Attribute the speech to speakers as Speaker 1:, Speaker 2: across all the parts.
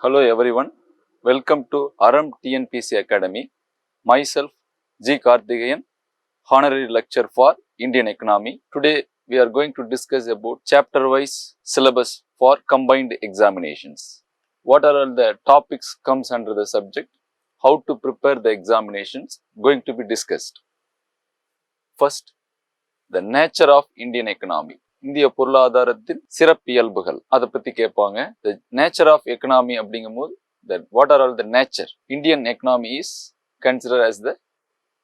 Speaker 1: Hello everyone, welcome to Aram TNPC Academy. Myself G. Karthikeyan, Honorary Lecturer for Indian Economy. Today we are going to discuss about chapter-wise syllabus for combined examinations. What are all the topics comes under the subject? How to prepare the examinations going to be discussed. First, the nature of Indian economy. இந்திய பொருளாதாரத்தின் சிறப்பியல்புகள் அதை பத்தி கேட்பாங்க. The nature of economy அப்படிங்கும்போது what are all the nature? Indian economy is considered as the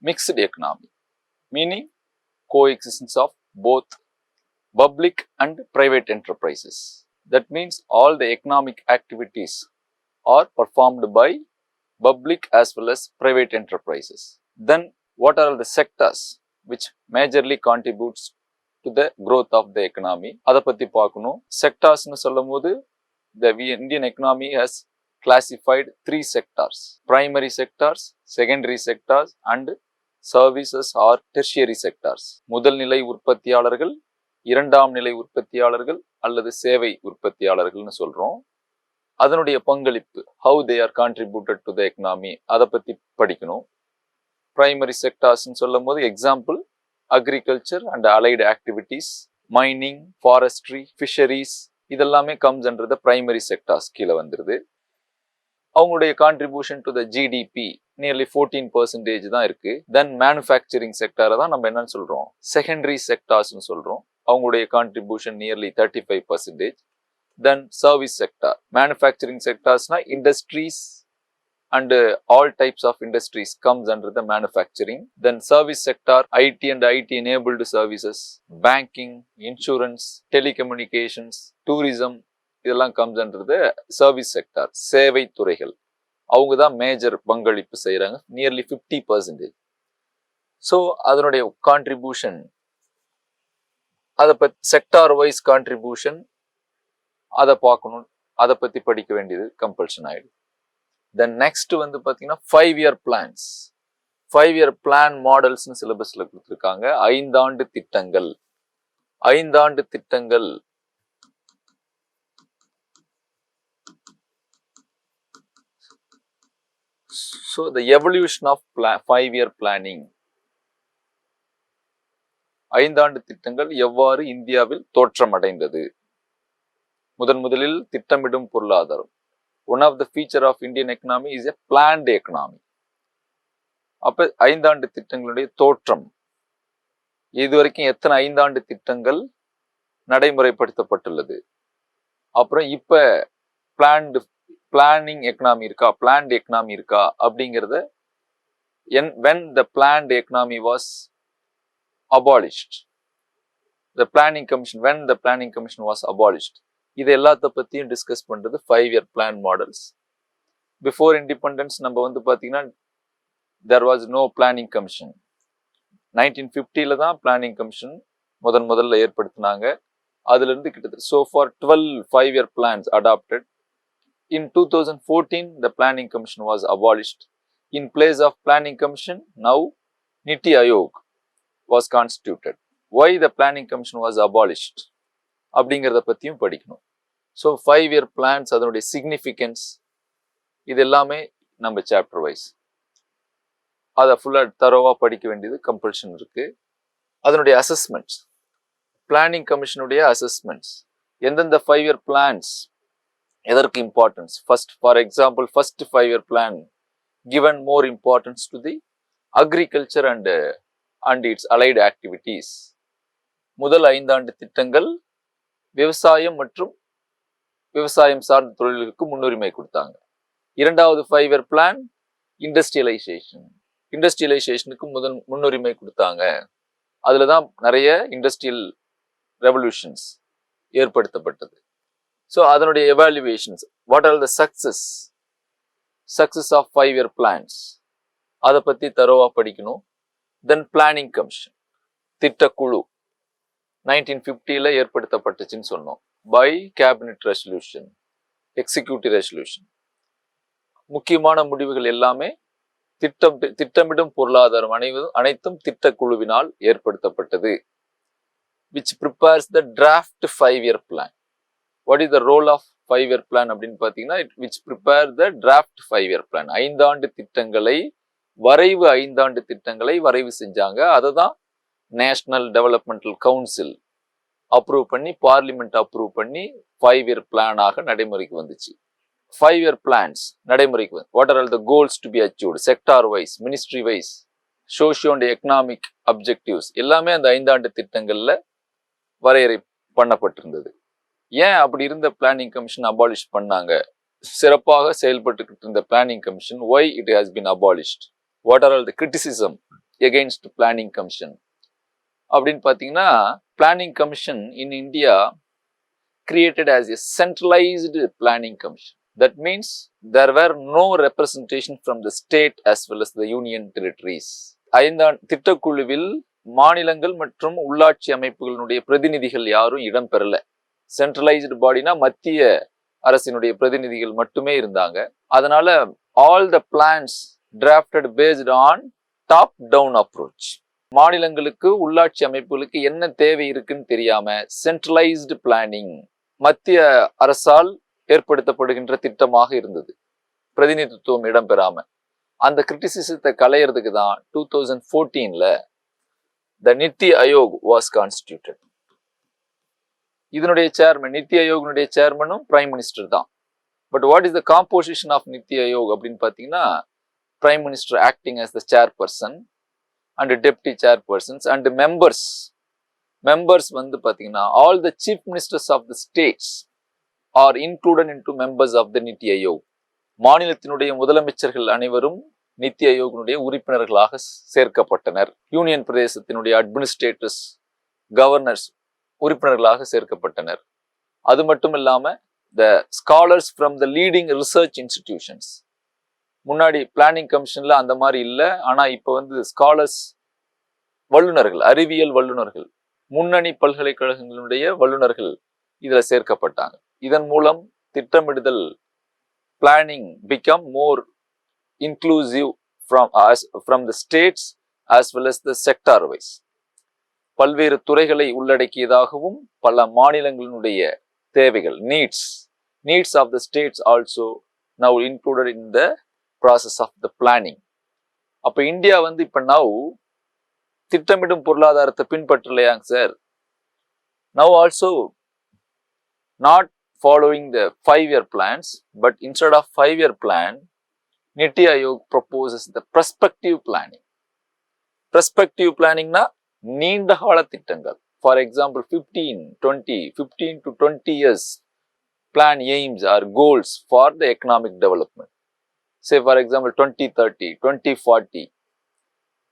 Speaker 1: mixed economy, meaning coexistence of both public and private enterprises. That means all the economic activities are performed by public as well as private enterprises. Then what are all the sectors which majorly contributes to the growth of the economy? அதை பத்தி பார்க்கணும். செக்டார்ஸ்னு சொல்லும் போது the Indian economy has classified 3 sectors: primary sectors, secondary sectors and services or tertiary sectors. முதல் நிலை உற்பத்தியாளர்கள், இரண்டாம் நிலை உற்பத்தியாளர்கள் அல்லது சேவை உற்பத்தியாளர்கள்னு சொல்றோம். அதனுடைய பங்களிப்பு, how they are contributed to the economy, அதை பத்தி படிக்கணும். primary sectors ன்னு சொல்லும் போது example agriculture and allied activities, mining, forestry, fisheries, இதெல்லாமே comes under the primary sectors கீழே வந்துருது. அவங்களுடைய contribution to the GDP nearly 14% தான் இருக்கு. Then manufacturing sector தான் நம்ம என்னன்னு சொல்றோம், secondary sectors னு சொல்றோம். அவங்களுடைய contribution nearly 35%. Then service sector, manufacturing sectorsனா industries and all types of industries comes under the manufacturing. Then service sector, IT and IT enabled services, banking, insurance, telecommunications, tourism, இதெல்லாம் comes under the service sector. சேவை துறைகள் அவங்க தான் major பங்களிப்பு செய்யறாங்க, nearly 50%. So அதனுடைய contribution, அதை பத்தி செக்டார் வைஸ் கான்ட்ரிபியூஷன் அதை பார்க்கணும், அதை பத்தி படிக்க வேண்டியது கம்பல்ஷன் ஆயிடும். Then next வந்து பாத்தீங்கன்னா 5-year plans. 5-year plan models னு சிலபஸ்ல கொடுத்திருக்காங்க. 5 ஆண்டு திட்டங்கள். 5 ஆண்டு திட்டங்கள் so the evolution of 5-year planning. 5 ஆண்டு திட்டங்கள் எவ்வாறு இந்தியாவில் தோற்றமடைந்தது? முதலில் திட்டமிடும் பொருளாதாரம். One of the feature of Indian economy is a planned economy. அப்ப 5 ஆண்டு திட்டங்களுடைய தோற்றம், இதுவரைக்கும் எத்தனை 5 ஆண்டு திட்டங்கள் நடைமுறைப்படுத்தப்பட்டுள்ளது, அப்புறம் இப்ப பிளானிங் எக்கனாமி இருக்கா, பிளான்ட் எக்கனாமி இருக்கா அப்படிங்கிறத, when the planned economy was abolished, the planning commission, when the planning commission was abolished, இது எல்லாத்த பத்தியும் டிஸ்கஸ் பண்றது 5-year plan models. Before independence நம்ம வந்து பாத்தீங்கன்னா there was no planning commission. 1950ல தான் பிளானிங் கமிஷன் முதல்ல ஏற்படுத்தினாங்க. அதுல இருந்து கிட்டத்தட்ட so far 12 5-year plans adopted. In 2014 the planning commission was abolished. In place of planning commission now Niti Aayog was constituted. Why the planning commission was abolished அப்படிங்கிறத பத்தியும் படிக்கணும். So 5-year plans, அதனுடைய significance, இது எல்லாமே நம்ம chapter wise அதை ஃபுல்லாக தரோவா படிக்க வேண்டியது கம்பல்ஷன் இருக்கு. அதனுடைய அசஸ்மெண்ட்ஸ், பிளானிங் கமிஷனுடைய அசஸ்மெண்ட்ஸ், எந்தெந்த 5-year plans எதற்கு importance. First, for example, first 5-year plan given more importance to the agriculture and its allied activities. முதல் 5 ஆண்டு திட்டங்கள் விவசாயம் மற்றும் விவசாயம் சார்ந்த தொழில்களுக்கு முன்னுரிமை கொடுத்தாங்க. இரண்டாவது 5-year plan இண்டஸ்ட்ரியலைசேஷனுக்கு முன்னுரிமை கொடுத்தாங்க. அதுலதான் நிறைய இண்டஸ்ட்ரியல் ரெவல்யூஷன்ஸ் ஏற்படுத்தப்பட்டது. ஸோ அதனுடைய evaluations, what are the success of 5-year plans, அதை பத்தி தரோவா படிக்கணும். தென் பிளானிங் கமிஷன், திட்டக்குழு 1950ல ஏற்படுத்தப்பட்டுச்சுன்னு சொன்னோம். By cabinet resolution, executive resolution. முக்கியமான முடிவுகள் எல்லாமே திட்டமிடும் பொருளாதாரம் அனைத்தும் திட்டக்குழுவினால் ஏற்படுத்தப்பட்டது. which prepares the draft 5-year plan. What is the role of 5-year plan அப்படின்னு பார்த்தீங்கன்னா, which prepare the draft 5-year plan. 5 ஆண்டு திட்டங்களை, வரைவு 5 ஆண்டு திட்டங்களை வரைவு செஞ்சாங்க. அதை தான் நேஷனல் டெவலப்மெண்டல் கவுன்சில் அப்ரூவ் பண்ணி, பார்லிமெண்ட் அப்ரூவ் பண்ணி 5-year பிளான் ஆக நடைமுறைக்கு வந்துச்சு. 5-year plans நடைமுறைக்கு வந்து, what are all the goals to be achieved, sector wise, ministry wise, socio and economic objectives எல்லாமே அந்த 5 ஆண்டு திட்டங்கள்ல வரையறை பண்ணப்பட்டிருந்தது. ஏன் அப்படி இருந்த பிளானிங் கமிஷன் அபாலிஷ் பண்ணாங்க? சிறப்பாக செயல்பட்டு இருந்த planning commission, why it has been abolished, what are all the criticism against planning commission அப்படின்னு பார்த்தீங்கன்னா, planning commission in India created as a centralized planning commission. That means there were no representation from the state as well as the union territories. 5 திட்டக்குழுவில் மாநிலங்கள் மற்றும் உள்ளாட்சி அமைப்புகளுடைய பிரதிநிதிகள் யாரும் இடம் பெறல. Centralised பாடினா மத்திய அரசினுடைய பிரதிநிதிகள் மட்டுமே இருந்தாங்க. அதனால all the plans drafted based on top down approach. மாநிலங்களுக்கு, உள்ளாட்சி அமைப்புகளுக்கு என்ன தேவை இருக்குன்னு தெரியாம சென்ட்ரலைஸ்டு பிளானிங், மத்திய அரசால் ஏற்படுத்தப்படுகின்ற திட்டமாக இருந்தது, பிரதிநிதித்துவம் இடம்பெறாம. அந்த கிரிட்டிசிசத்தை களையிறதுக்கு தான் 2014ல the NITI Aayog was constituted. இதனுடைய சேர்மன், நித்தி ஆயோகனுடைய சேர்மனும் பிரைம் மினிஸ்டர் தான். But what is the composition of NITI Aayog அப்படின்னு பார்த்தீங்கன்னா, prime minister acting as the chairperson and deputy chairpersons and members வந்து பார்த்தீங்கன்னா, all the chief ministers of the states are included into members of the NITI Aayog. மாநிலத்தினுடைய முதலமைச்சர்கள் அனைவரும் நித்தி ஆயோகனுடைய உறுப்பினர்களாக சேர்க்கப்பட்டனர். Union பிரதேசத்தினுடைய administrators, governors உறுப்பினர்களாக சேர்க்கப்பட்டனர். அது மட்டும் இல்லாம the scholars from the leading research institutions, முன்னாடி பிளானிங் கமிஷன்ல அந்த மாதிரி இல்லை. ஆனா இப்ப வந்து ஸ்காலர்ஸ், வல்லுநர்கள், அறிவியல் வல்லுநர்கள், முன்னணி பல்கலைக்கழகங்களுடைய வல்லுநர்கள் இதுல சேர்க்கப்பட்டாங்க. இதன் மூலம் திட்டமிடுதல், planning become more inclusive from the states as well as the sector wise. பல்வேறு துறைகளை உள்ளடக்கியதாகவும், பல மாநிலங்களினுடைய தேவைகள், needs of the states also now included in the process of the planning. அப்ப இந்தியா வந்து இப்ப now திட்டமிடும் பொருளாதாரத்தை பின்பற்றலையாங்க sir. Now also not following the 5-year plans, but instead of 5-year plan, NITI Aayog proposes the prospective planning. Prospective planning na நீண்ட கால திட்டங்கள். For example, 15 to 20 years plan aims or goals for the economic development. Say for example 2030, 2040.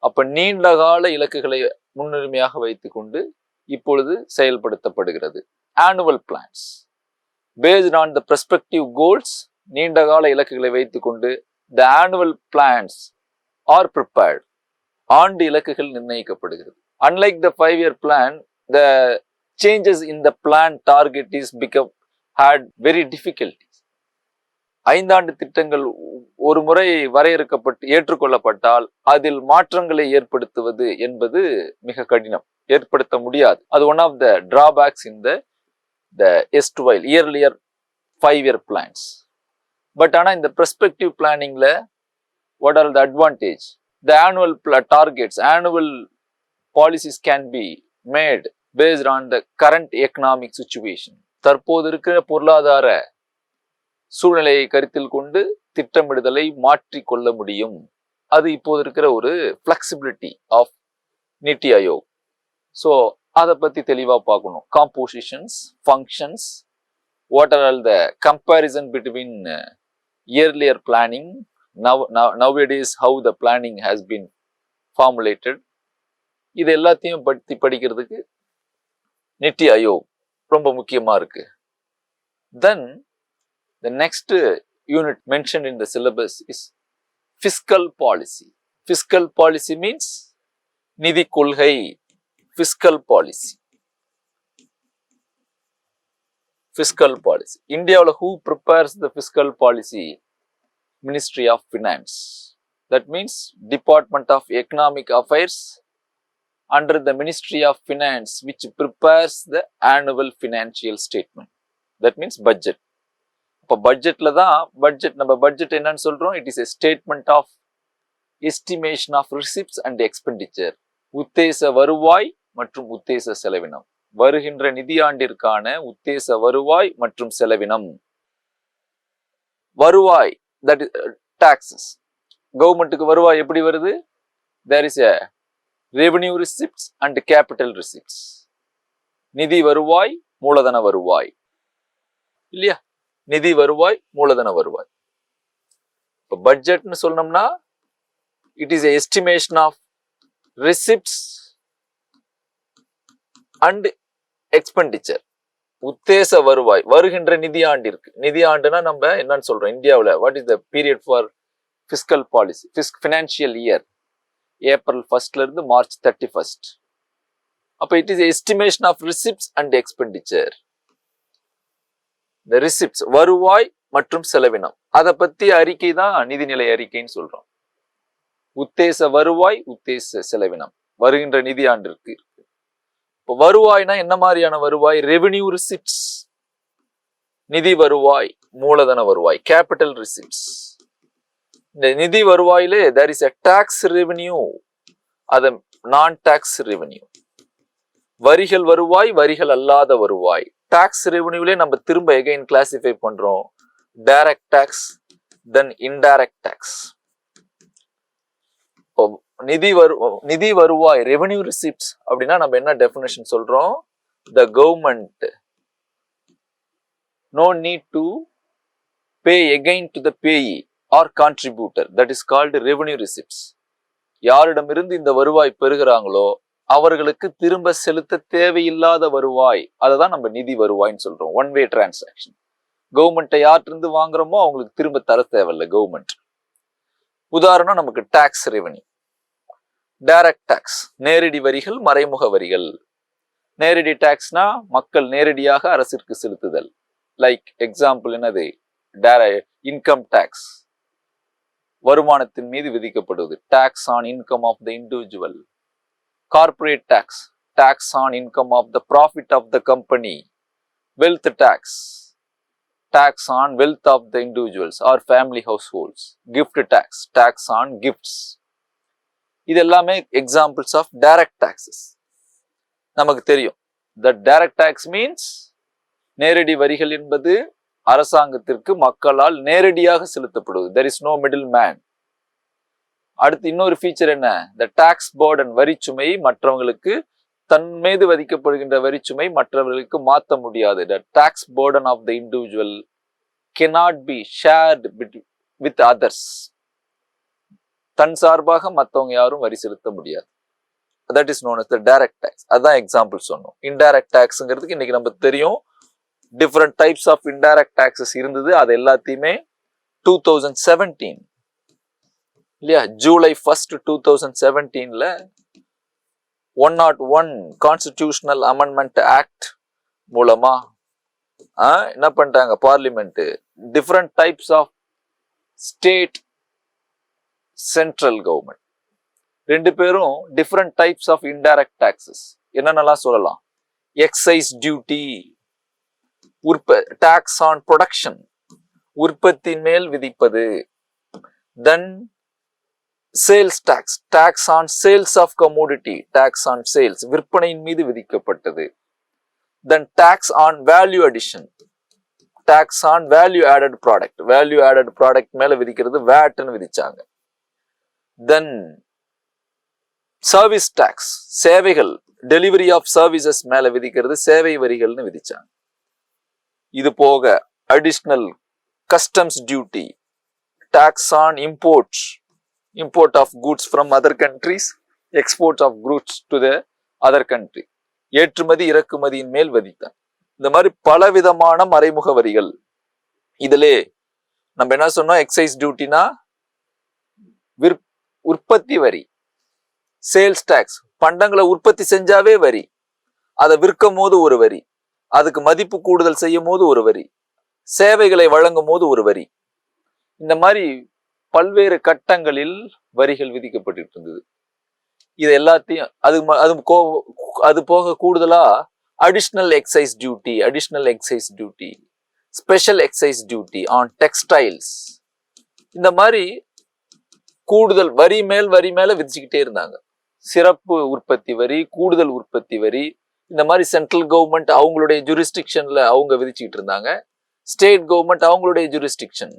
Speaker 1: அப்ப நீண்ட கால இலக்குகளை முன்னுரிமையாக வைத்துக்கொண்டு இப்பொழுது செயல்படுத்தப்படுகிறது. Annual plans based on the prospective goals, நீண்ட கால இலக்குகளை வைத்துக்கொண்டு the annual plans are prepared. ஆண்டு இலக்குகள் நிர்ணயிக்கப்படுகிறது. Unlike the 5-year plan, the changes in the plan target had very difficulties. 5 ஆண்டு திட்டங்கள் ஒரு முறை வரையறுக்கப்பட்டு ஏற்றுக்கொள்ளப்பட்டால் அதில் மாற்றங்களை ஏற்படுத்துவது என்பது மிக கடினம், ஏற்படுத்த முடியாது. அது one of the drawbacks in the erstwhile earlier 5-year plans. But ஆனா இந்த prospective planningல what are the advantage? The annual targets, annual policies can be made based on the current economic situation. தற்போது இருக்கிற பொருளாதார சூழ்நிலையை கருத்தில் கொண்டு திட்டமிடுதலை மாற்றிக் கொள்ள முடியும். அது இப்போது இருக்கிற ஒரு flexibility of NITI Aayog. So அதை பத்தி தெளிவா பார்க்கணும். Compositions, functions, what are all the comparison between earlier planning, nowadays how the planning has been formulated. இது எல்லாத்தையும் பற்றி படிக்கிறதுக்கு நித்தி ஆயோக் ரொம்ப முக்கியமா இருக்கு. Then the next unit mentioned in the syllabus is fiscal policy. Fiscal policy means நிதி கொள்கை. Fiscal policy. Fiscal policy. இந்தியாவில் who prepares the fiscal policy? Ministry of Finance. That means Department of Economic Affairs under the Ministry of Finance, which prepares the annual financial statement. That means budget. இப்போ பட்ஜெட்ல தான் நம்ம budget என்னன்னு சொல்றோம்? It is a statement of estimation of receipts and expenditure. உத்தேச வருவாய் மற்றும் உத்தேச செலவினம். வருகின்ற நிதியாண்டிற்கான உத்தேச வருவாய் மற்றும் செலவினம். வருவாய், that is taxes. கவர்மெண்ட்டுக்கு வருவாய் எப்படி வருது? There is a revenue receipts and capital receipts. நிதி வருவாய், மூலதன வருவாய், இல்லையா? நிதி வருவாய், மூலதன வருவாய். இப்போ பட்ஜெட்னு சொன்னோம்னா it is a estimation of receipts and expenditure. உத்தேச வருவாய் வருகின்ற நிதியாண்டிற்கு. நிதியாண்டுனா நம்ம என்னன்னு சொல்றோம் இந்தியாவில்? What is the period for fiscal policy? Financial year April 1st இருந்து மார்ச் 31st. அப்ப it is estimation of receipts and expenditure. இந்த ரிசிப்ட்ஸ் வருவாய் மற்றும் செலவினம், அதை பத்தி அறிக்கை தான் நிதிநிலை அறிக்கைன்னு சொல்றோம். உத்தேச வருவாய், உத்தேச செலவினம் வருகின்ற நிதியாண்டிற்கு. இப்போ வருவாய்னா என்ன மாதிரியான வருவாய்? ரெவென்யூ ரிசிப்ட்ஸ், நிதி வருவாய், மூலதன வருவாய், கேபிட்டல் ரிசிப்ட்ஸ். இந்த நிதி வருவாயிலே there is a tax revenue, அது நான் டாக்ஸ் ரெவென்யூ. வரிகள் வருவாய், வரிகள் அல்லாத வருவாய். டாக்ஸ் ரெவென்யூலே நம்ம திரும்ப எகைன் கிளாசிஃபை பண்றோம். டைரக்ட் டாக்ஸ், தென் இன்டைரக்ட் டாக்ஸ். நிதி வருவாய், ரெவென்யூ ரிசிப்ட்ஸ் அப்படின்னா நம்ம என்ன டெஃபினேஷன் சொல்றோம்? the government no need to pay again to the payee or contributor, that is called revenue receipts. யாரிடமிருந்து இந்த வருவாய் பெறுகிறாங்களோ அவர்களுக்கு திரும்ப செலுத்த தேவையில்லாத வருவாய், அதுதான் நம்ம நிதி வருவாய்ன்னு சொல்றோம். One way transaction. கவர்மெண்ட்டை யார்ட்டிருந்து வாங்குறோமோ அவங்களுக்கு திரும்ப தர தேவையில்லை கவர்மெண்ட். உதாரணம் நமக்கு டாக்ஸ் ரெவென்யூ. டைரக்ட் டாக்ஸ், நேரடி வரிகள், மறைமுக வரிகள். நேரடி டாக்ஸ்னா மக்கள் நேரடியாக அரசிற்கு செலுத்துதல். லைக் எக்ஸாம்பிள் என்னது? இன்கம் டாக்ஸ், வருமானத்தின் மீது விதிக்கப்படுவது. Tax on income of the individual. Corporate tax, tax on income of the profit of the company. Wealth tax, tax on wealth of the individuals or family households. Gift tax, tax on gifts. இது எல்லாமே examples of direct taxes. நமக்கு தெரியும் the direct tax means நேரடி வரிகள் என்பது அரசாங்கத்திற்கு மக்களால் நேரடியாக செலுத்தப்படுவது. there is no middleman. அடுத்து இன்னொரு ஃபீச்சர் என்ன? the tax burden, வரிச்சுமை மற்றவங்களுக்கு தன் மீது விதிக்கப்படுகின்ற வரிச்சுமை மற்றவர்களுக்கு மாற்ற முடியாது. the tax burden of the individual cannot be shared with others. தன் சார்பாக மற்றவங்க யாரும் வரி செலுத்த முடியாது. that is known as the direct tax. அதான் எக்ஸாம்பிள் சொன்னோம். இன்டைரக்ட் டாக்ஸ்ங்கிறதுக்கு இன்னைக்கு நம்ம தெரியும் different types of indirect taxes இருந்தது. அது எல்லாத்தையுமே 2017 இல்லையா, ஜூலை 1st 2017ல 101 கான்ஸ்டிடியூஷனல் அமெண்ட்மெண்ட் ஆக்ட் மூலமா என்ன பண்ணிட்டாங்க parliament? Different types of state central government ரெண்டு பேரும் different types of indirect taxes என்னென்னலாம் சொல்லலாம்? Excise duty, tax on production, உற்பத்தியின் மேல் விதிப்பது. Then sales tax, tax on sales of commodity, tax on sales, விற்பனையின் மீது விதிக்கப்பட்டது. தென் tax on value addition, tax on value added product, value added product மேல விதிக்கிறது வேட்னு விதிச்சாங்க. தென் சர்வீஸ் டாக்ஸ், சேவைகள், டெலிவரி ஆஃப் சர்வீசஸ் மேல விதிக்கிறது சேவை வரிகள்னு விதிச்சாங்க. இது போக additional customs duty, tax on import, import of goods from other countries, export of goods to the other country, ஏற்றுமதி இறக்குமதியின் மேல் விதித்தாங்க. இந்த மாதிரி பலவிதமான மறைமுக வரிகள். இதிலே நம்ம என்ன சொன்னோம்? எக்ஸைஸ் டியூட்டினா உற்பத்தி வரி. சேல்ஸ் டாக்ஸ், பண்டங்களை உற்பத்தி செஞ்சாவே வரி, அதை விற்கும் போது ஒரு வரி, அதுக்கு மதிப்பு கூடுதல் செய்யும் போது ஒரு வரி, சேவைகளை வழங்கும் போது ஒரு வரி. இந்த மாதிரி பல்வேறு கட்டங்களில் வரிகள் விதிக்கப்பட்டு இருந்தது. இது எல்லாத்தையும் அது போக கூடுதலா additional excise duty, special excise duty on textiles, இந்த மாதிரி கூடுதல் வரி மேல விதிச்சுக்கிட்டே இருந்தாங்க. சிறப்பு உற்பத்தி வரி, கூடுதல் உற்பத்தி வரி, இந்த மாதிரி சென்ட்ரல் கவர்மெண்ட் அவங்களுடைய ஜூரிஸ்டிக்ஷன்ல அவங்க விதிச்சுக்கிட்டு இருந்தாங்க. ஸ்டேட் கவர்மெண்ட் அவங்களுடைய ஜூரிஸ்டிக்ஷன்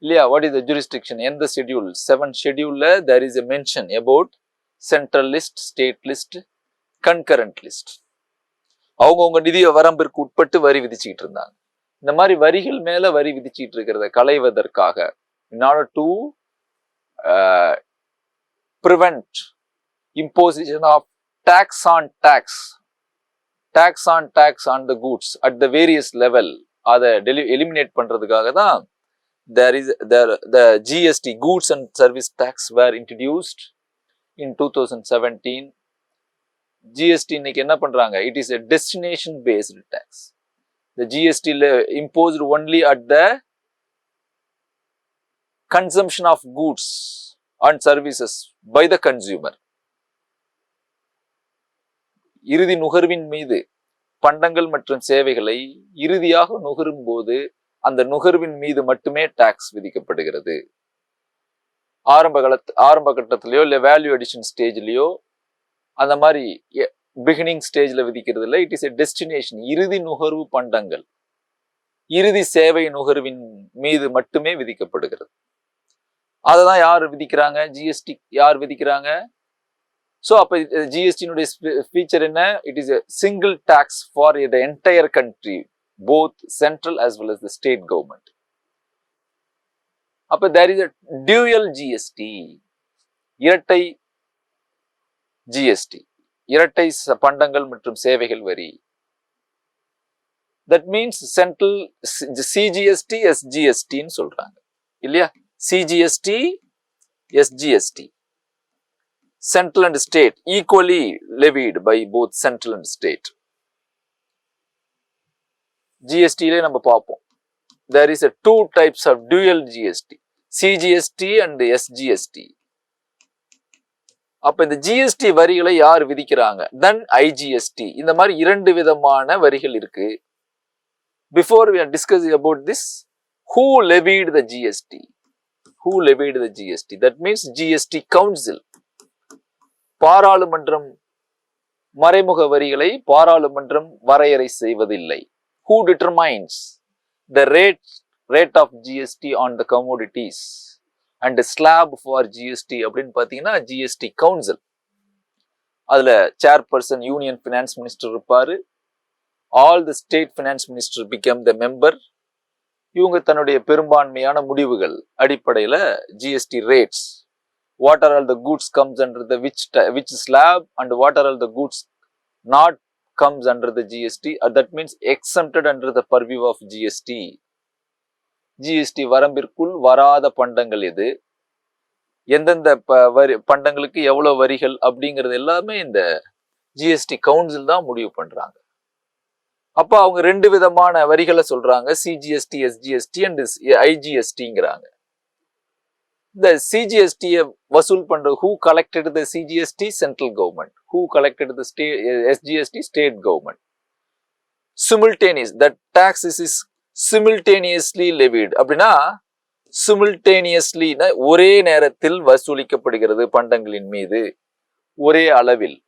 Speaker 1: இல்லையா? What is the jurisdiction? எந்த ஷெட்யூல்? 7th ஷெட்யூல்ல there is a mention about central list, state list, concurrent list. அவங்கவுங்க நிதி வரம்பிற்கு உட்பட்டு வரி விதிச்சுக்கிட்டு இருந்தாங்க. இந்த மாதிரி வரிகள் மேல வரி விதிச்சுக்கிட்டு இருக்கிறத களைவதற்காக, in order to prevent imposition of tax on the goods at the various level, அதை எலிமினேட் பண்றதுக்காக தான் the GST, goods and service tax, were introduced in 2017. GST இன்னைக்கு என்ன பண்றாங்க? It is a destination based tax. The GST imposed only at the consumption of goods and services by the consumer. இறுதி நுகர்வின் மீது பண்டங்கள் மற்றும் சேவைகளை இறுதியாக நுகரும் போது அந்த நுகர்வின் மீது மட்டுமே டாக்ஸ் விதிக்கப்படுகிறது. ஆரம்ப கட்டத்திலயோ இல்ல வேல்யூ அடிஷன் ஸ்டேஜ்லயோ அந்த மாதிரி பிகினிங் ஸ்டேஜ்ல விதிக்கிறது இல்லை. இட் இஸ் எ டெஸ்டினேஷன், இறுதி நுகர்வு பண்டங்கள், இறுதி சேவை நுகர்வின் மீது மட்டுமே விதிக்கப்படுகிறது. அததான் யார் விதிக்கிறாங்க? ஜிஎஸ்டி யார் விதிக்கிறாங்க? ஸோ அப்ப ஜிஎஸ்டியினுடைய ஃபீச்சர் என்ன? It is a single tax for the entire country, both central as well as the state government. அப்ப there is a dual GST, இரட்டை GST, இரட்டை பண்டங்கள் மற்றும் சேவைகள் வரி. that means central CGST, SGST ன்னு சொல்றாங்க இல்லையா? CGST, SGST, central and state equally levied by both central and state. GST நம்ம பார்ப்போம். There is a 2 types of dual GST, CGST and SGST. அப்ப இந்த GST வரிகளை யார் விதிக்கிறாங்க? Then IGST. இந்த மாதிரி 2 விதமான வரிகள் இருக்கு. Before we are discussing about this, who levied the GST? Who levied the GST? That means GST Council. பாராளுமன்றம் மறைமுக வரிகளை பாராளுமன்றம் வரையறை செய்வதில்லை. Who determines the rate of GST on the commodities and slab for GST அப்படின்னு பாத்தீங்கன்னா GST Council. அதுல chairperson union finance minister இருப்பாரு. All the state finance minister become the member. இவங்க தன்னுடைய பெரும்பான்மையான முடிவுகள் அடிப்படையில GST rates, what are all the goods comes under the which slab and what are all the goods not comes under the GST, that means exempted under the purview of GST. GST வரம்பிற்குள் வராத பண்டங்கள் எது, எந்தெந்த பண்டங்களுக்கு எவ்வளவு வரிகள் அப்படிங்கிறது எல்லாமே இந்த GST கவுன்சில் தான் முடிவு பண்றாங்க. அப்ப அவங்க 2 விதமான வரிகளை சொல்றாங்க, CGST, SGST and IGSTங்கிறாங்க. இந்த CGST வசூல் பண்ற who collected the CGST? Central government. Who collected the SGST? State government. Simultaneous, that tax is simultaneously levied. அப்படின்னா simultaneously ஒரே நேரத்தில் வசூலிக்கப்படுகிறது பண்டங்களின் மீது ஒரே அளவில்.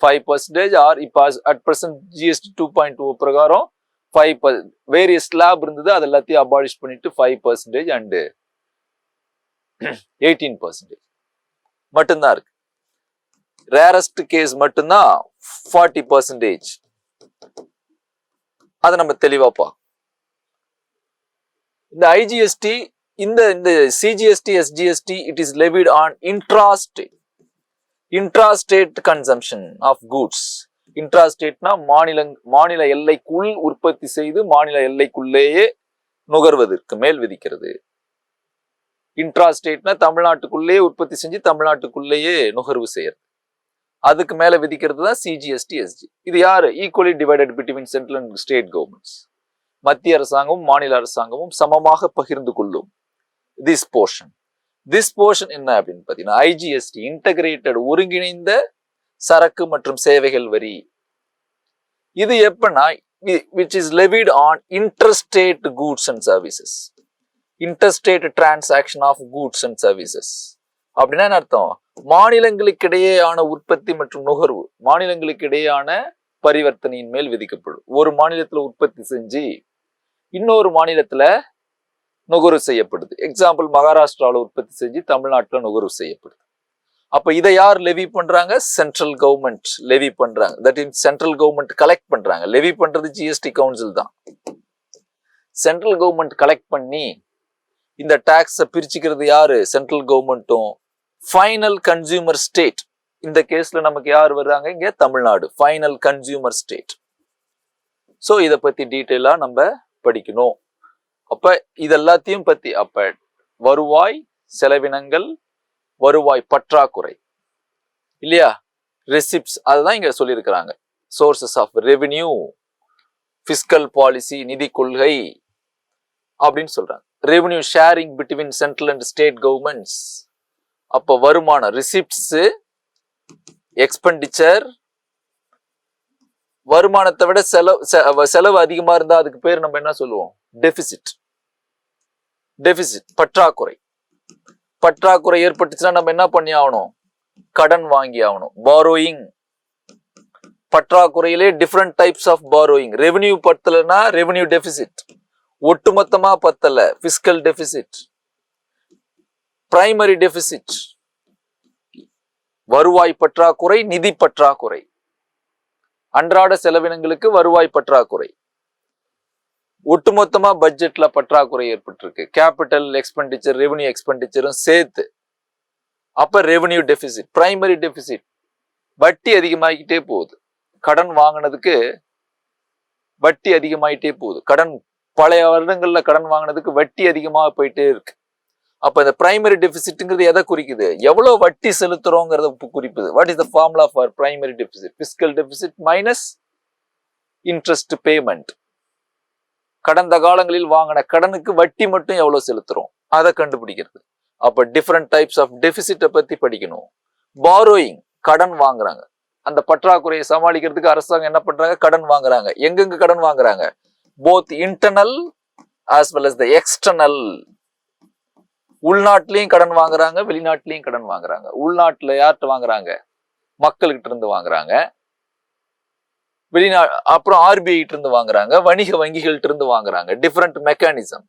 Speaker 1: 5% or இப்ப at present GST 2.0 பிரகாரம் 5%, வேரியஸ் ஸ்லாப் இருந்தது, அது எல்லாத்தையும் அபாலிஷ் பண்ணிட்டு 5% and 18% மட்டும்தான் இருக்கு. ரேரஸ்ட் கேஸ் மட்டும்தான் 40%. அதை நம்ம தெளிவாப்பா. இந்த IGST, இந்த CGST, SGST, it is levied on intrastate consumption of goods. இன்ட்ராஸ்டேட்னா மாநில எல்லைக்குள் உற்பத்தி செய்து மாநில எல்லைக்குள்ளேயே நுகர்வதற்கு மேல் விதிக்கிறது. இன்ட்ராஸ்டேட்னா தமிழ்நாட்டுக்குள்ளே உற்பத்தி செஞ்சு தமிழ்நாட்டுக்குள்ளேயே நுகர்வு செய்யறது. அதுக்கு மேல விதிக்கிறது தான் CGST, SG. இது யாரு? Equally divided between central and state governments. மத்திய அரசாங்கமும் மாநில அரசாங்கமும் சமமாக பகிர்ந்து கொள்ளும் this portion. திஸ் போர்ஷன் என்ன அப்படின்னு பாத்தீங்கன்னா ஐஜிஎஸ்டி, இன்டகிரேட்டட் ஒருங்கிணைந்த சரக்கு மற்றும் சேவைகள் வரி. இது எப்பன்னா which is levied on interstate goods and services. Interstate transaction of goods and services. அப்படின்னா என்ன அர்த்தம்? மாநிலங்களுக்கிடையேயான உற்பத்தி மற்றும் நுகர்வு, மாநிலங்களுக்கிடையேயான பரிவர்த்தனையின் மேல் விதிக்கப்படும். ஒரு மாநிலத்துல உற்பத்தி செஞ்சு இன்னொரு மாநிலத்துல நுகர்வு செய்யப்படுது. எக்ஸாம்பிள், மகாராஷ்டிராவில் உற்பத்தி செஞ்சு தமிழ்நாட்டுல நுகர்வு செய்யப்படுது. அப்ப இதை யார் லெவி பண்றாங்க? சென்ட்ரல் கவர்மெண்ட் லெவி பண்றாங்க. That in central government collect பண்றாங்க. லெவி பண்றது ஜிஎஸ்டி கவுன்சில் தான். சென்ட்ரல் கவர்மெண்ட் கலெக்ட் பண்ணி இந்த டாக்ஸ பிரிச்சுக்கிறது யாரு? சென்ட்ரல் கவர்மெண்ட்டும். ஃபைனல் கன்சியூமர் ஸ்டேட், இந்த கேஸ்ல நமக்கு யார் வர்றாங்க? இங்க Tamil Nadu, final consumer state. So இத பத்தி டீட்டெயிலா நம்ம படிக்கணும். அப்ப இதெல்லாத்தையும் பத்தி, அப்ப வருவாய் செலவினங்கள், வருவாய் பற்றாக்குறை இல்லையா, ரெசிப்ட்ஸ், அதுதான் இங்க சொல்லியிருக்கிறாங்க. Sources of revenue, fiscal policy, நிதி கொள்கை அப்படின்னு சொல்றாங்க. Revenue sharing between central and state governments. அப்ப வருமானம், ரிசிப்ட்ஸ், எக்ஸ்பெண்டிச்சர், வருமானத்தை விட செலவு அதிகமா இருந்தா அதுக்கு பேர் நம்ம என்ன சொல்லுவோம்? டெபிசிட். டெபிசிட் பற்றாக்குறை. பற்றாக்குறை ஏற்பட்டுச்சுன்னா நம்ம என்ன பண்ணி ஆகணும்? கடன் வாங்கி ஆகணும். பாரோயிங். பற்றாக்குறையிலே different types of borrowing. Revenue பத்தலைன்னா ரெவென்யூ டெபிசிட், ஒட்டுமொத்தமா பத்தல பிஸ்கல் டெபிசிட், பிரைமரி டெபிசிட், வருவாய் பற்றாக்குறை, நிதி பற்றாக்குறை, அன்றாட செலவினங்களுக்கு வருவாய் பற்றாக்குறை, ஒட்டுமொத்தமா பட்ஜெட்ல பற்றாக்குறை ஏற்பட்டிருக்கு, கேபிட்டல் எக்ஸ்பெண்டிச்சர், ரெவென்யூ எக்ஸ்பெண்டிச்சரும் சேர்த்து. அப்ப ரெவென்யூ டெபிசிட், பிரைமரி டெபிசிட், வட்டி அதிகமாகிட்டே போகுது. கடன் வாங்கினதுக்கு வட்டி அதிகமாயிட்டே போகுது. கடன் பழைய வருடங்கள்ல கடன் வாங்கினதுக்கு வட்டி அதிகமாக போயிட்டே இருக்கு. அப்ப இந்த பிரைமரி டெபிசிட்ங்கிறது எதை குறிக்குது? எவ்வளவு வட்டி செலுத்துறோங்கிறத குறிப்புது. What is the formula for primary deficit? Fiscal deficit minus interest payment. கடந்த காலங்களில் வாங்கின கடனுக்கு வட்டி மட்டும் எவ்வளவு செலுத்துறோம் அதை கண்டுபிடிக்கிறது. அப்ப டிஃப்ரெண்ட் டைப்ஸ் ஆஃப் டெபிசிட்டை பத்தி படிக்கணும். பாரோயிங், கடன் வாங்குறாங்க. அந்த பற்றாக்குறையை சமாளிக்கிறதுக்கு அரசாங்கம் என்ன பண்றாங்க? கடன் வாங்குறாங்க. எங்கெங்க கடன் வாங்குறாங்க? Both internal as well as the external. உள்நாட்டிலையும் கடன் வாங்குறாங்க, வெளிநாட்டிலையும் கடன் வாங்குறாங்க. உள்நாட்டுல யார்கிட்ட வாங்குறாங்க? மக்கள்கிட்ட இருந்து வாங்குறாங்க. அப்புறம் ஆர்பிஐ இருந்து வாங்குறாங்க, வணிக வங்கிகள்ட்ட இருந்து வாங்குறாங்க. Different mechanism.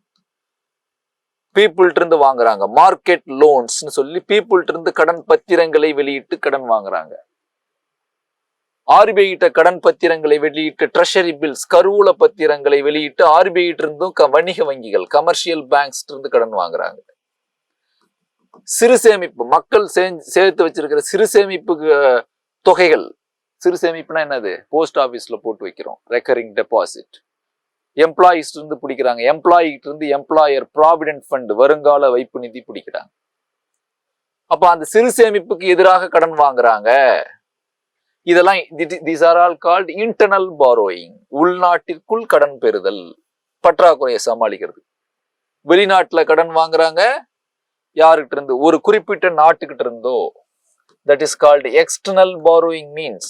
Speaker 1: பீப்புள்ட்ட இருந்து வாங்குறாங்க, மார்க்கெட் லோன்ஸ் சொல்லி பீப்புள்ட்ட இருந்து கடன் பத்திரங்களை வெளியிட்டு கடன் வாங்குறாங்க. ஆர்பிஐ கிட்ட கடன் பத்திரங்களை வெளியிட்டு, ட்ரெஷரி பில்ஸ், கருவூல பத்திரங்களை வெளியிட்டு ஆர்பிஐ இருந்தும் வணிக வங்கிகள், கமர்ஷியல் பேங்க்ஸ் இருந்து கடன் வாங்குறாங்க. சிறு சேமிப்பு, மக்கள் சேர்த்து வச்சிருக்கிற சிறு சேமிப்பு தொகைகள். சிறு சேமிப்புனா என்னது? போஸ்ட் ஆபீஸ்ல போட்டு வைக்கிறோம், ரெக்கரிங் டெபாசிட். எம்ப்ளாயிஸ் இருந்து பிடிக்கிறாங்க, எம்ப்ளாயிட்டு இருந்து எம்ப்ளாயர் ப்ராவிடென்ட் ஃபண்ட், வருங்கால வைப்பு நிதி பிடிக்கிறாங்க. அப்ப அந்த சிறு சேமிப்புக்கு எதிராக கடன் வாங்குறாங்க. இதெல்லாம் these are all called internal borrowing. உள்நாட்டிற்குள் கடன் பெறுதல், பற்றாக்குறையை சமாளிக்கிறது. வெளிநாட்டுல கடன் வாங்குறாங்க யாருக்கிட்ட இருந்து? ஒரு குறிப்பிட்ட நாட்டுக்கிட்ட இருந்தோ. that is called external borrowing means.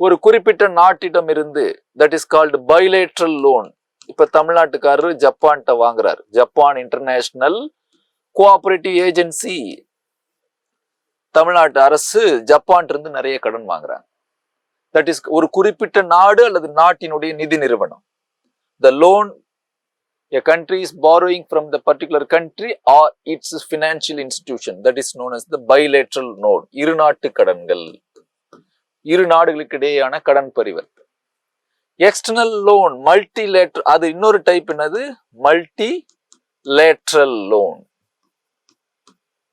Speaker 1: ஒரு குறிப்பிட்ட நாட்டிடம் இருந்து, that is called bilateral loan. இப்ப தமிழ்நாட்டுக்காரரு ஜப்பான்கிட்ட வாங்குறாரு, ஜப்பான் இன்டர்நேஷனல் கோஆபரேட்டிவ் ஏஜென்சி. தமிழ்நாட்டு அரசு ஜப்பான் இருந்து நிறைய கடன் வாங்குறாங்க. தட் இஸ் ஒரு குறிப்பிட்ட நாடு அல்லது நாட்டினுடைய நிதி நிறுவனம். The loan a country is borrowing from the particular country or its financial institution, that is known as the bilateral loan. இரு நாட்டு கடன்கள், இரு நாடுகளுக்கு இடையேயான கடன் பரிவர்த்தனை. எக்ஸ்டர்னல் லோன், மல்டிலேட்டரல், அது இன்னொரு டைப். என்னது? Multilateral loan.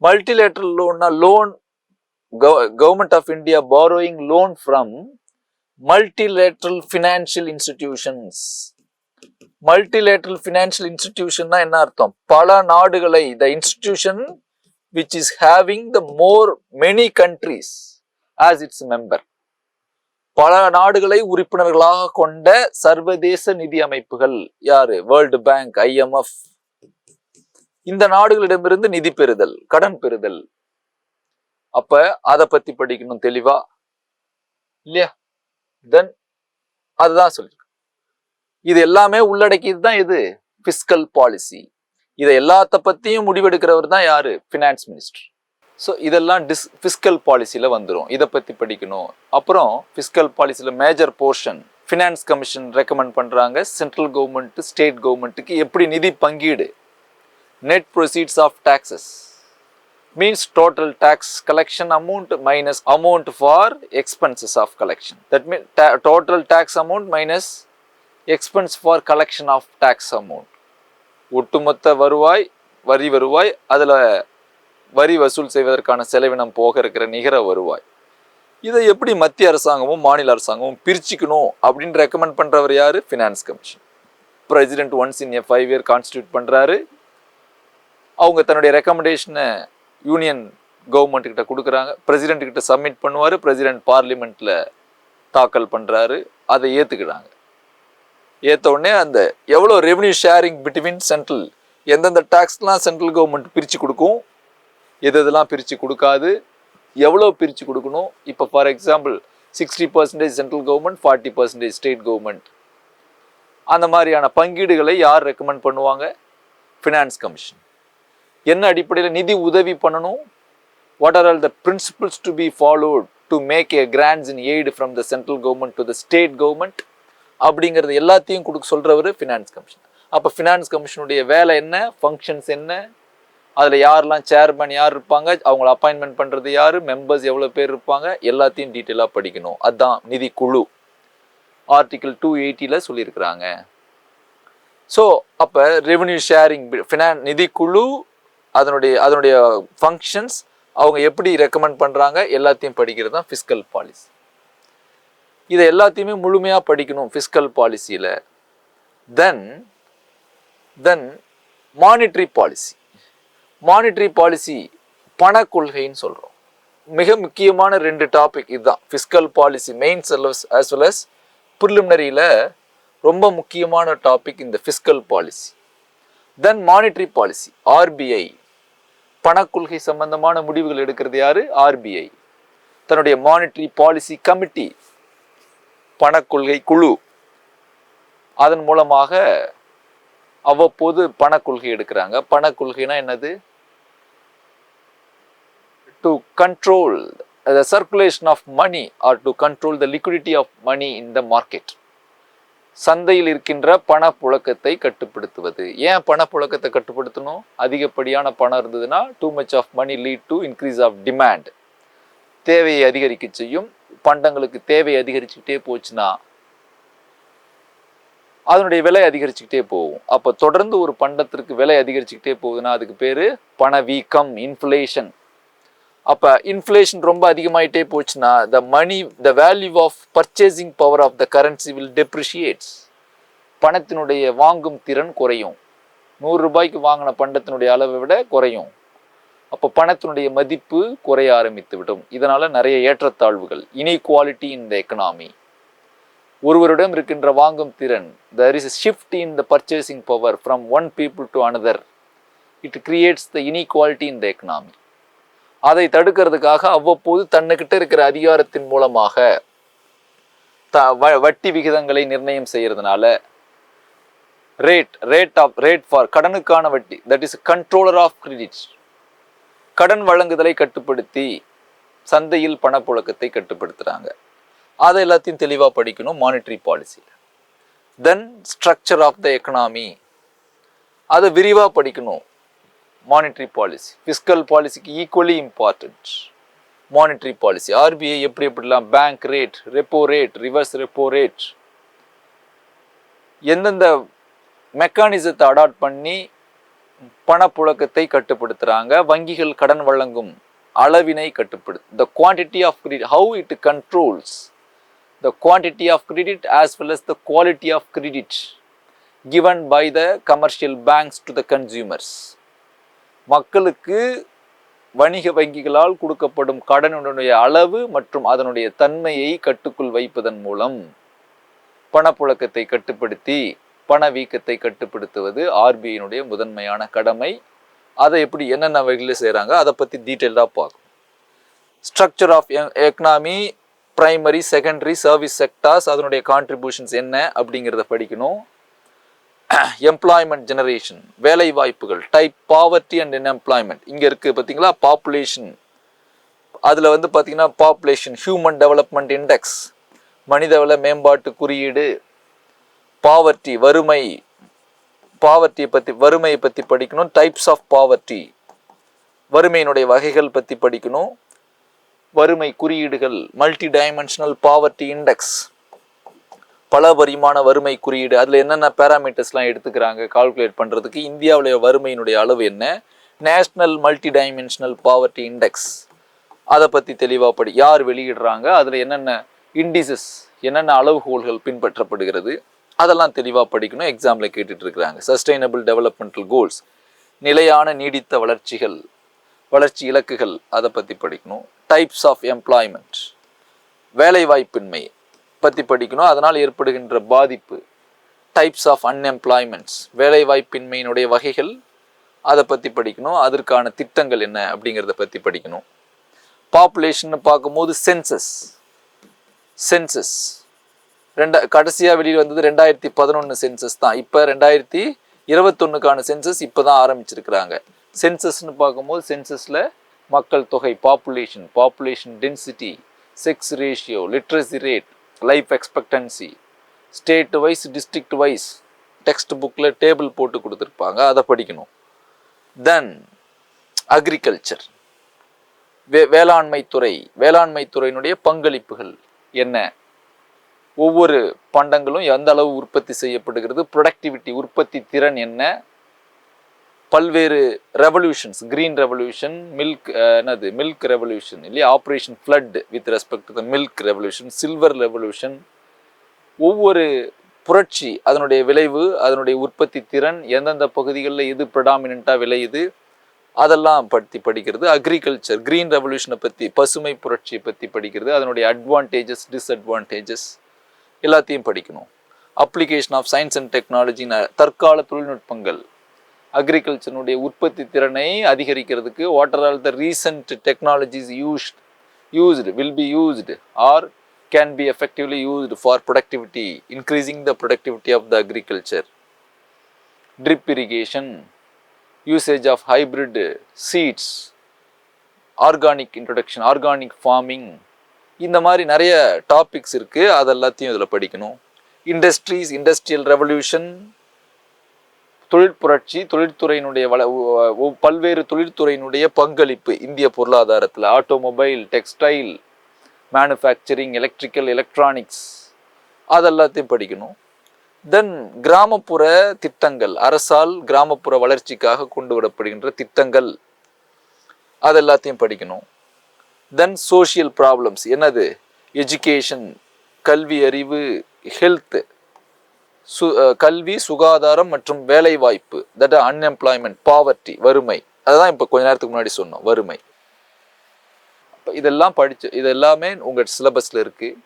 Speaker 1: மல்டிலேட்டரல் லோன்னா loan government of India borrowing loan from multilateral financial institutions. Multilateral financial institution na enna artham? Pala nadugalai, the institution which is having the many countries as its member. Pala nadugalai உறுப்பினர்களாக கொண்ட சர்வதேச நிதி அமைப்புகள் யாரு? World bank, IMF. இந்த நாடுகளிடமிருந்து நிதி பெறுதல், கடன் பெறுதல். அப்ப அதை பத்தி படிக்கணும் தெளிவா இல்லையா? தென் அதுதான் சொல்லிருக்கு. இது எல்லாமே உள்ளடக்கியது தான் இது பிஸ்கல் பாலிசி. இதை எல்லாத்த பத்தியும் முடிவெடுக்கிறவர் தான் யாரு? Finance minister. ஸோ இதெல்லாம் பிஸ்கல் பாலிசியில வந்துடும். இதை பத்தி படிக்கணும். அப்புறம் பிஸ்கல் பாலிசியில major portion finance commission recommend பண்றாங்க சென்ட்ரல் கவர்மெண்ட் ஸ்டேட் கவர்மெண்ட்டுக்கு எப்படி நிதி பங்கீடு. Net proceeds of taxes means total tax collection amount minus amount for expenses of collection. That means total tax amount minus expense for collection of tax amount. ஒட்டுமொத்த வருவாய், வரி வருவாய், அதில் வரி வசூல் செய்வதற்கான செலவினம் போக இருக்கிற நிகர வருவாய். இதை எப்படி மத்திய அரசாங்கமும் மாநில அரசாங்கமும் பிரிச்சுக்கணும் அப்படின்னு ரெக்கமெண்ட் பண்றவர் யாரு? Finance commission. President once in 5 year constitute பண்றாரு. அவங்க தன்னுடைய ரெக்கமெண்டேஷனை யூனியன் கவர்மெண்ட் கிட்ட கொடுக்குறாங்க. பிரசிடென்ட் கிட்ட சப்மிட் பண்ணுவார். பிரசிடென்ட் பார்லிமெண்ட்ல தாக்கல் பண்றாரு. அதை ஏத்துக்கிறாங்க. ஏற்ற உடனே அந்த எவ்வளோ ரெவன்யூ ஷேரிங் பிட்வீன் சென்ட்ரல், எந்தெந்த டாக்ஸ்லாம் சென்ட்ரல் கவர்மெண்ட் பிரித்து கொடுக்கும், எதெல்லாம் பிரித்து கொடுக்காது, எவ்வளோ பிரித்து கொடுக்கணும். இப்போ for example 60% central government, 40% state government. அந்த மாதிரியான பங்கீடுகளை யார் ரெக்கமெண்ட் பண்ணுவாங்க? Finance commission. என்ன அடிப்படையில் நிதி உதவி பண்ணணும்? What are all the principles to be followed to make a grants in aid from the central government to the state government அப்படிங்கிறது எல்லாத்தையும் கொடுக்க சொல்றவர் ஃபினான்ஸ் கமிஷன். அப்போ ஃபினான்ஸ் கமிஷனுடைய வேலை என்ன, ஃபங்க்ஷன்ஸ் என்ன, அதில் யாரெல்லாம் சேர்மேன் யார் இருப்பாங்க, அவங்கள அப்பாயின்மெண்ட் பண்ணுறது யார், மெம்பர்ஸ் எவ்வளோ பேர் இருப்பாங்க, எல்லாத்தையும் டீட்டெயிலாக படிக்கணும். அதுதான் நிதி குழு. ஆர்டிகிள் 280 சொல்லியிருக்கிறாங்க. ஸோ அப்போ ரெவன்யூ ஷேரிங் நிதி குழு, அதனுடைய ஃபங்க்ஷன்ஸ், அவங்க எப்படி ரெக்கமெண்ட் பண்ணுறாங்க, எல்லாத்தையும் படிக்கிறது தான் ஃபிஸ்கல் பாலிசி. இதை எல்லாத்தையுமே முழுமையாக படிக்கணும் ஃபிஸ்கல் பாலிசியில். தென் மானிட்ரி பாலிசி. மானிட்ரி பாலிசி பண கொள்கைன்னு சொல்கிறோம். மிக முக்கியமான 2 டாபிக் இதுதான். Fiscal policy mains as well as ப்ரிலிமினரியில் ரொம்ப முக்கியமான டாபிக் இந்த ஃபிஸ்கல் பாலிசி. தென் மானிட்ரி பாலிசி, ஆர்பிஐ. பணக்கொள்கை சம்பந்தமான முடிவுகள் எடுக்கிறது யாரு? ஆர்பிஐ. தன்னுடைய மானிட்ரி பாலிசி கமிட்டி, பணக்கொள்கை குழு, அதன் மூலமாக அவ்வப்போது பணக்கொள்கை எடுக்கிறாங்க. பணக்கொள்கைனா என்னது? To control the circulation of money or to control the liquidity of money in the market. சந்தையில் இருக்கின்ற பணப்புழக்கத்தை கட்டுப்படுத்துவது. ஏன் பணப்புழக்கத்தை கட்டுப்படுத்தணும்? அதிகப்படியான பணம் இருந்ததுன்னா too much of money lead to increase of demand. தேவையை அதிகரிக்க செய்யும். பண்டங்களுக்கு தேவை அதிகரிச்சுக்கிட்டே போச்சுன்னா அதனுடைய விலை அதிகரிச்சுக்கிட்டே போகும். அப்போ தொடர்ந்து ஒரு பண்டத்திற்கு விலை அதிகரிச்சுக்கிட்டே போகுதுன்னா அதுக்கு பேரு பணவீக்கம், இன்ஃப்ளேஷன். அப்போ இன்ஃப்ளேஷன் ரொம்ப அதிகமாயிட்டே போச்சுன்னா the value of purchasing power of the currency will depreciate. பணத்தினுடைய வாங்கும் திறன் குறையும். 100 ரூபாய்க்கு வாங்கின பண்டத்தினுடைய அளவை விட குறையும். அப்போ பணத்தினுடைய மதிப்பு குறைய ஆரம்பித்து விடும். இதனால நிறைய ஏற்றத்தாழ்வுகள், இன்இக்வாலிட்டி இன் த எக்கனாமி. ஒருவரிடம் இருக்கின்ற வாங்கும் திறன், there is a shift in the purchasing power from one people to another. It creates the inequality in the economy. அதை தடுக்கிறதுக்காக அவ்வப்போது தன்னுக்கிட்ட இருக்கிற அதிகாரத்தின் மூலமாக வட்டி விகிதங்களை நிர்ணயம் செய்யறதுனால ரேட் ஃபார் கடனுக்கான வட்டி, that is controller of credit, கடன் வழங்குதலை கட்டுப்படுத்தி சந்தையில் பணப்புழக்கத்தை கட்டுப்படுத்துறாங்க. அதை எல்லாத்தையும் தெளிவாக படிக்கணும் மானிட்டரி பாலிசியில். Then structure of the economy, அதை விரிவாக படிக்கணும். மானிட்டரி பாலிசி ஃபிஸ்கல் பாலிசிக்கு equally important. Monetary policy RBI எப்படிலாம் bank rate, repo rate, reverse repo rate, எந்தெந்த மெக்கானிசத்தை அடாப்ட் பண்ணி பணப்புழக்கத்தை கட்டுப்படுத்துறாங்க, வங்கிகள் கடன் வழங்கும் அளவினை கட்டுப்படுத்து, the quantity of credit, how it controls the quantity of credit as well as the quality of credit given by the commercial banks to the consumers. மக்களுக்கு வணிக வங்கிகளால் கொடுக்கப்படும் கடனுடைய அளவு மற்றும் அதனுடைய தன்மையை கட்டுக்குள் வைப்பதன் மூலம் பணப்புழக்கத்தை கட்டுப்படுத்தி பணவீக்கத்தை கட்டுப்படுத்துவது ஆர்பிஐனுடைய முதன்மையான கடமை. அதை எப்படி என்னென்ன வகையில் செய்கிறாங்க அதை பற்றி டீட்டெயில்டாக பார்க்கணும். Structure of economy, primary secondary service sectors, அதனுடைய கான்ட்ரிபியூஷன்ஸ் என்ன அப்படிங்கிறத படிக்கணும். எம்ப்ளாய்மெண்ட் ஜெனரேஷன், வேலை வாய்ப்புகள், டைப் பாவர்ட்டி அண்ட் அன்எம்ப்ளாய்மெண்ட். இங்கே இருக்குது பார்த்தீங்களா பாப்புலேஷன், அதில் வந்து பார்த்தீங்கன்னா பாப்புலேஷன், ஹியூமன் டெவலப்மெண்ட் இண்டெக்ஸ், மனிதவள மேம்பாட்டு குறியீடு, பாவர்ட்டி வறுமை, வறுமையை பற்றி படிக்கணும். டைப்ஸ் ஆஃப் பாவர்ட்டி, வறுமையினுடைய வகைகள் பற்றி படிக்கணும். வறுமை குறியீடுகள், மல்டி டைமென்ஷனல் பாவர்ட்டி இண்டெக்ஸ், பல பரிமாண வறுமை குறியீடு, அதில் என்னென்ன பேராமீட்டர்ஸ்லாம் எடுத்துக்கிறாங்க கால்குலேட் பண்ணுறதுக்கு, இந்தியாவுடைய வறுமையினுடைய அளவு என்ன, national multi dimensional poverty index, அதை பற்றி தெளிவாக யார் வெளியிடுறாங்க, அதில் என்னென்ன இண்டிசஸ், என்னென்ன அளவுகோல்கள் பின்பற்றப்படுகிறது, அதெல்லாம் தெளிவாக படிக்கணும். எக்ஸாமில் கேட்டுட்டு இருக்கிறாங்க. சஸ்டைனபிள் டெவலப்மெண்டல் கோல்ஸ், நிலையான நீடித்த வளர்ச்சி இலக்குகள், அதை பற்றி படிக்கணும். டைப்ஸ் ஆஃப் எம்ப்ளாய்மெண்ட், வேலைவாய்ப்பின்மை பற்றி படிக்கணும், அதனால் ஏற்படுகின்ற பாதிப்பு. டைப்ஸ் ஆஃப் அன்எம்ப்ளாய்மெண்ட்ஸ், வேலைவாய்ப்பின்மையினுடைய வகைகள், அதை பற்றி படிக்கணும். அதற்கான திட்டங்கள் என்ன அப்படிங்கிறத பற்றி படிக்கணும். பாப்புலேஷன் பார்க்கும்போது சென்சஸ் கடைசியாக வெளியில் வந்தது 2011 சென்சஸ் தான். இப்போ 2021க்கான சென்சஸ் இப்போ தான் ஆரம்பிச்சிருக்கிறாங்க. சென்சஸ்ன்னு பார்க்கும்போது சென்சஸில் மக்கள் தொகை, population density, sex ratio, literacy rate, life expectancy, state wise district wise text புக்கில் டேபிள் போட்டு கொடுத்துருப்பாங்க, அதை படிக்கணும். தென் அக்ரிகல்ச்சர், வேளாண்மை துறையினுடைய பங்களிப்புகள் என்ன, ஒவ்வொரு பண்டங்களும் எந்த அளவு உற்பத்தி செய்யப்படுகிறது, ப்ரொடக்டிவிட்டி உற்பத்தி திறன் என்ன, பல்வேறு revolutions, green revolution, milk revolution இல்லையா, operation flood with respect to the milk revolution, silver revolution, ஒவ்வொரு புரட்சி அதனுடைய விளைவு, அதனுடைய உற்பத்தி திறன், எந்தெந்த பகுதிகளில் எது ப்ரெடாமினண்ட்டாக விளையுது, அதெல்லாம் பற்றி படிக்கிறது. அக்ரிகல்ச்சர், கிரீன் ரெவல்யூஷனை பற்றி, பசுமை புரட்சியை பற்றி படிக்கிறது, அதனுடைய அட்வான்டேஜஸ் டிஸ்அட்வான்டேஜஸ் எல்லாத்தையும் படிக்கணும். அப்ளிகேஷன் ஆஃப் சயின்ஸ் அண்ட் டெக்னாலஜின்னு தற்கால தொழில்நுட்பங்கள், அக்ரிகல்ச்சருடைய உற்பத்தி திறனை அதிகரிக்கிறதுக்கு what are all the recent technologies used will be used or can be effectively used for productivity, increasing the productivity of the agriculture. Drip irrigation, usage of hybrid seeds, organic introduction, organic farming, இந்த மாதிரி நிறைய topics இருக்குது, அதெல்லாத்தையும் இதில் படிக்கணும். Industries, industrial revolution, தொழிற்புரட்சி, தொழில்துறையினுடைய பல்வேறு தொழில்துறையினுடைய பங்களிப்பு இந்திய பொருளாதாரத்தில், automobile, textile, manufacturing, electrical, electronics, அதெல்லாத்தையும் படிக்கணும். தென் கிராமப்புற திட்டங்கள், அரசால் கிராமப்புற வளர்ச்சிக்காக கொண்டு வரப்படுகின்ற திட்டங்கள், அதெல்லாத்தையும் படிக்கணும். தென் சோஷியல் ப்ராப்ளம்ஸ், என்னது, எஜுகேஷன், கல்வி அறிவு, ஹெல்த், கல்வி, சுகாதாரம் மற்றும் வேலை வாய்ப்பு, தட் அன்எம்ப்ளாய்மெண்ட், பாவர்ட்டி, வறுமை, அதுதான் இப்போ கொஞ்ச நேரத்துக்கு முன்னாடி சொன்னோம், வறுமை. இதெல்லாம் இது எல்லாமே உங்கள் சிலபஸில் இருக்குது.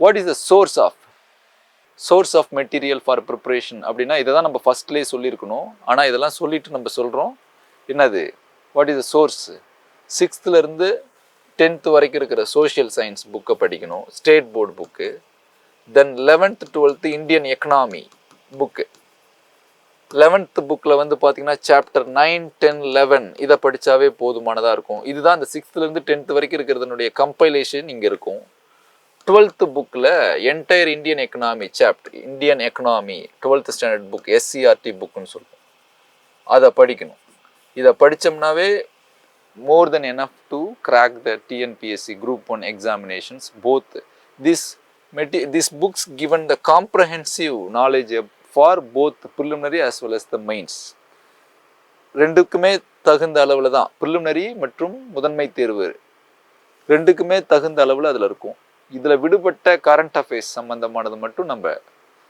Speaker 1: What is the source of material for preparation அப்படின்னா இதை தான் நம்ம ஃபஸ்ட்லேயே சொல்லியிருக்கணும். ஆனால் இதெல்லாம் சொல்லிட்டு நம்ம சொல்கிறோம், என்னது, what is the source. 6th to 10th வரைக்கும் இருக்கிற சோஷியல் சயின்ஸ் புக்கை படிக்கணும், ஸ்டேட் போர்டு புக்கு. தென் 11th 12th Indian economy book. 11th புக்கில் வந்து பார்த்தீங்கன்னா சாப்டர் 9, 10, 11 இதை படித்தாவே போதுமானதாக இருக்கும். இதுதான் இந்த 6th to 10th வரைக்கும் இருக்கிறதுனுடைய கம்பைலேஷன் இங்கே இருக்கும். 12th புக்கில் entire Indian economy chapter, Indian economy 12th standard book, SCRT புக்குன்னு சொல்லுவோம், அதை படிக்கணும். இதை படித்தோம்னாவே more than enough to crack the TNPSC Group 1 examinations. Both this books given the comprehensive knowledge for both preliminary as well as the mains. ரெண்டுக்குமே தகுந்த அளவில் தான், preliminary மற்றும் முதன்மை தேர்வு ரெண்டுக்குமே தகுந்த அளவில் அதில் இருக்கும். இதில் விடுபட்ட கரண்ட் அஃபேர்ஸ் சம்மந்தமானது மட்டும் நம்ம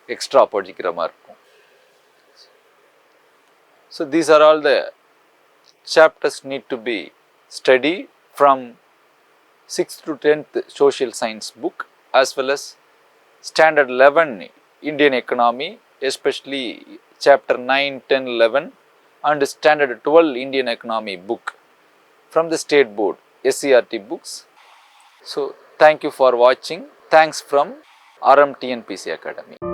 Speaker 1: எக்ஸ்ட்ரா படிக்கிற மாதிரி இருக்கும். So these are all the chapters need to be studied from 6th to 10th social science book as well as standard 11 Indian economy, especially chapter 9, 10, 11 and Standard 12 Indian Economy book from the State Board, SCRT books. So, thank you for watching. Thanks from RM TNPC Academy.